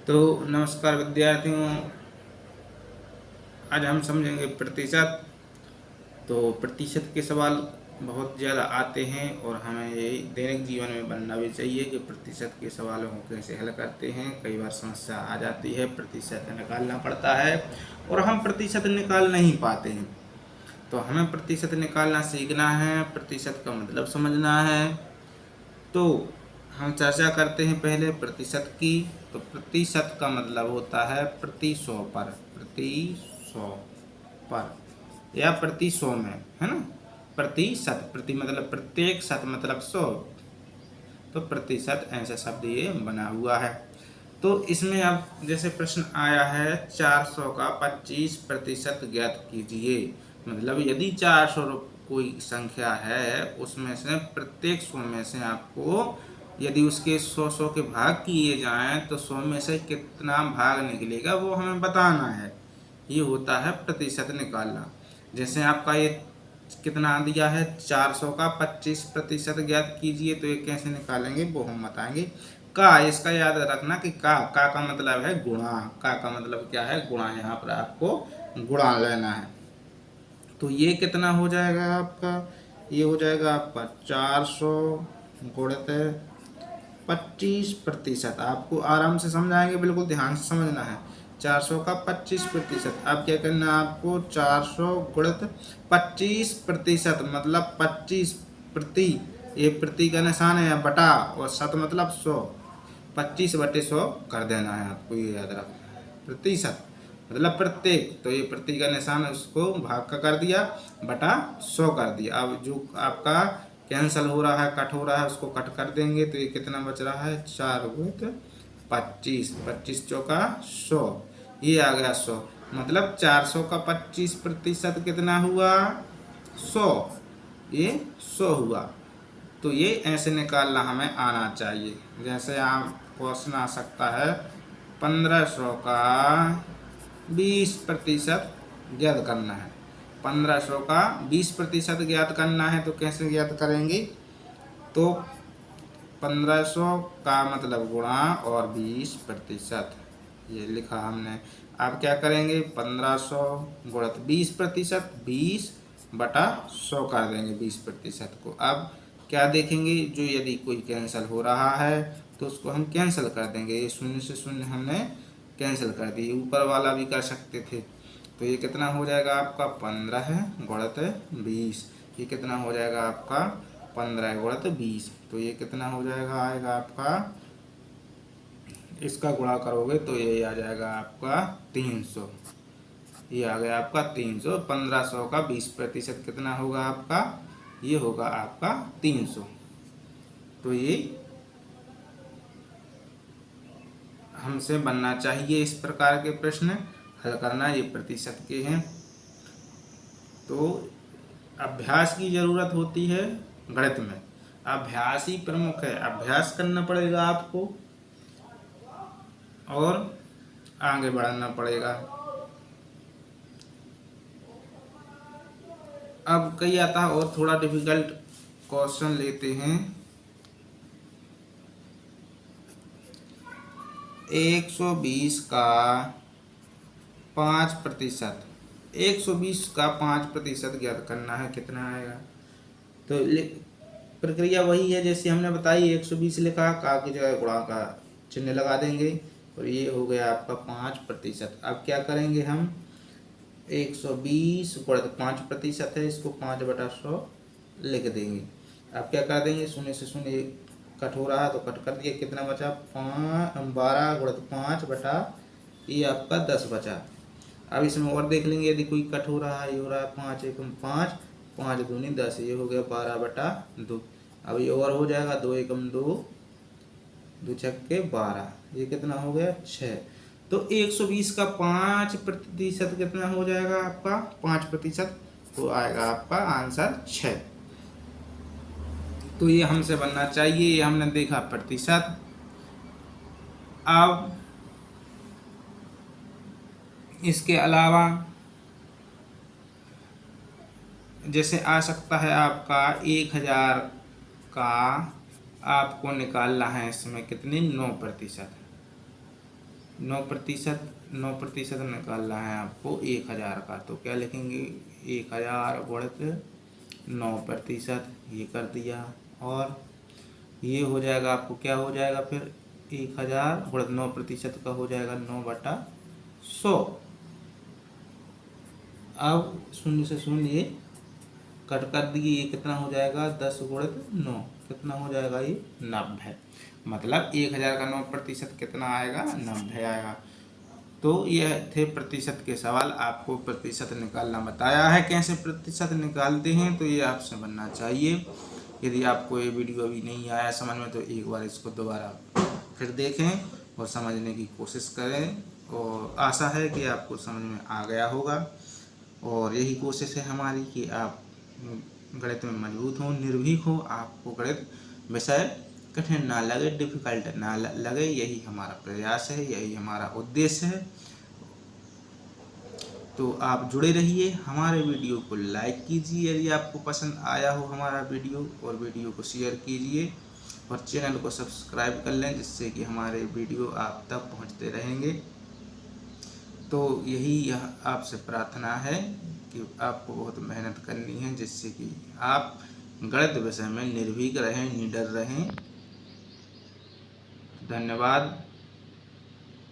तो नमस्कार विद्यार्थियों, आज हम समझेंगे प्रतिशत। तो प्रतिशत के सवाल बहुत ज़्यादा आते हैं और हमें ये दैनिक जीवन में बनना भी चाहिए कि प्रतिशत के सवालों को कैसे हल करते हैं। कई बार समस्या आ जाती है, प्रतिशत निकालना पड़ता है और हम प्रतिशत निकाल नहीं पाते हैं। तो हमें प्रतिशत निकालना सीखना है, प्रतिशत का मतलब समझना है। तो हम चर्चा करते हैं पहले प्रतिशत की। तो प्रतिशत का मतलब होता है प्रति सौ पर, प्रति सौ पर या प्रति सौ में, है ना। प्रतिशत, प्रति मतलब प्रत्येक, शत मतलब 100, तो प्रतिशत ऐसा शब्द ये बना हुआ है। तो इसमें अब जैसे प्रश्न आया है 400 का 25% ज्ञात कीजिए। मतलब यदि 400 कोई संख्या है, उसमें से प्रत्येक 100 में से आपको यदि उसके 100 के भाग किए जाएं तो 100 में से कितना भाग निकलेगा वो हमें बताना है। ये होता है प्रतिशत निकालना। जैसे आपका ये कितना दिया है 400 का 25% ज्ञात कीजिए, तो ये कैसे निकालेंगे वो हम बताएंगे। का, इसका याद रखना कि का मतलब है गुणा। का मतलब क्या है? गुणा। यहाँ पर आपको गुणा लेना है। तो ये कितना हो जाएगा आपका? ये हो जाएगा आपका 400 गुणित 25%। आपको आराम से समझाएंगे, बिल्कुल ध्यान से समझना है। 400 का 25%। अब क्या करना है आपको? 400 गुणित 25% मतलब 25 प्रति, ये प्रति का निशान है, बटा, और शत मतलब 100। 25/100 कर देना है आपको, ये याद रखना है। प्रतिशत मतलब प्रत्येक, तो ये प्रति का निशान है, उसको भाग का कर दिया, बटा 100 कर दिया। अब जो आपका कैंसिल हो रहा है, कट हो रहा है, उसको कट कर देंगे तो ये कितना बच रहा है? 4 गुणित 25, 25 चौका 100, ये आ गया 100। मतलब 400 का 25% कितना हुआ? 100। ये 100 हुआ। तो ये ऐसे निकालना हमें आना चाहिए। जैसे आप क्वेश्चन आ सकता है 1500 का 20% ज्ञात करना है। 1500 का 20% ज्ञात करना है, तो कैसे ज्ञात करेंगे? तो 1500 का मतलब गुणा और 20%, ये लिखा हमने। अब क्या करेंगे? 1500 गुणित 20%, 20/100 कर देंगे 20% को। अब क्या देखेंगे? जो यदि कोई कैंसिल हो रहा है तो उसको हम कैंसिल कर देंगे। ये शून्य से शून्य हमने कैंसिल कर दिए, ऊपर वाला भी कर सकते थे। तो ये कितना हो जाएगा आपका? 15 गुणित 20। ये कितना हो जाएगा आपका? 15 गुणित 20। तो ये कितना हो जाएगा? आएगा आपका, इसका गुणा करोगे तो ये आ जाएगा आपका 300। ये आ गया आपका 300। 1500 का 20% कितना होगा आपका? ये होगा आपका 300। तो ये हमसे बनना चाहिए। इस प्रकार के प्रश्न हल करना, ये प्रतिशत के हैं। तो अभ्यास की ज़रूरत होती है गणित में। अभ्यास ही प्रमुख है, अभ्यास करना पड़ेगा आपको और आगे बढ़ना पड़ेगा। अब कई आता है और थोड़ा डिफिकल्ट क्वेश्चन लेते हैं। 120 का 5%, 120 का 5% ज्ञात करना है, कितना आएगा? तो प्रक्रिया वही है जैसे हमने बताई। 120 लिखा, का की जगह गुणा का चिन्ह लगा देंगे और ये हो गया आपका 5%। अब क्या करेंगे हम? 120 गुणित 5% है, इसको 5/100 लिख देंगे। अब क्या कर देंगे? शून्य से शून्य कट हो रहा है तो कट कर दिए, कितना बचा? 12 गुणित 5 बटा, ये आपका 10 बचा। अब इसमें और देख लेंगे, यदि कोई कट हो रहा है, ये हो रहा है 5 एकम 5, 5 दूनी 10, ये हो गया 12/2। अब ये और हो जाएगा 2 एकम 2, 2 छक्के 12, ये कितना हो गया? 6। तो 120 का 5% कितना हो जाएगा आपका? 5%, तो आएगा आपका आंसर 6। तो ये हमसे बनना चाहिए। ये हमने देखा प्रतिशत। अब इसके अलावा जैसे आ सकता है आपका 1000 का आपको निकालना है, इसमें कितनी? 9%। 9% निकालना है आपको 1000 का। तो क्या लिखेंगे, 1000 गुणित 9%, ये कर दिया। और ये हो जाएगा आपको, क्या हो जाएगा फिर, 1000 गुणित 9% का हो जाएगा 9/100। अब शून्य से शून्य कट कर दिए, ये कितना हो जाएगा, 10 गुणित 9, कितना हो जाएगा ये 90। मतलब 1000 का 9% कितना आएगा, 90 आएगा। तो यह थे प्रतिशत के सवाल। आपको प्रतिशत निकालना बताया है, कैसे प्रतिशत निकालते हैं, तो ये आपसे बनना चाहिए। यदि आपको ये वीडियो अभी नहीं आया समझ में, तो एक बार इसको दोबारा फिर देखें और समझने की कोशिश करें, और आशा है कि आपको समझ में आ गया होगा। और यही कोशिश है हमारी कि आप गणित में मजबूत हों, निर्भीक हो, आपको गणित विषय कठिन ना लगे, डिफिकल्ट ना लगे। यही हमारा प्रयास है, यही हमारा उद्देश्य है। तो आप जुड़े रहिए, हमारे वीडियो को लाइक कीजिए यदि आपको पसंद आया हो हमारा वीडियो, और वीडियो को शेयर कीजिए, और चैनल को सब्सक्राइब कर लें, जिससे कि हमारे वीडियो आप तक पहुंचते रहेंगे। तो यही आपसे प्रार्थना है कि आपको बहुत मेहनत करनी है, जिससे कि आप गणित विषय में निर्भीक रहें, निडर रहें। धन्यवाद।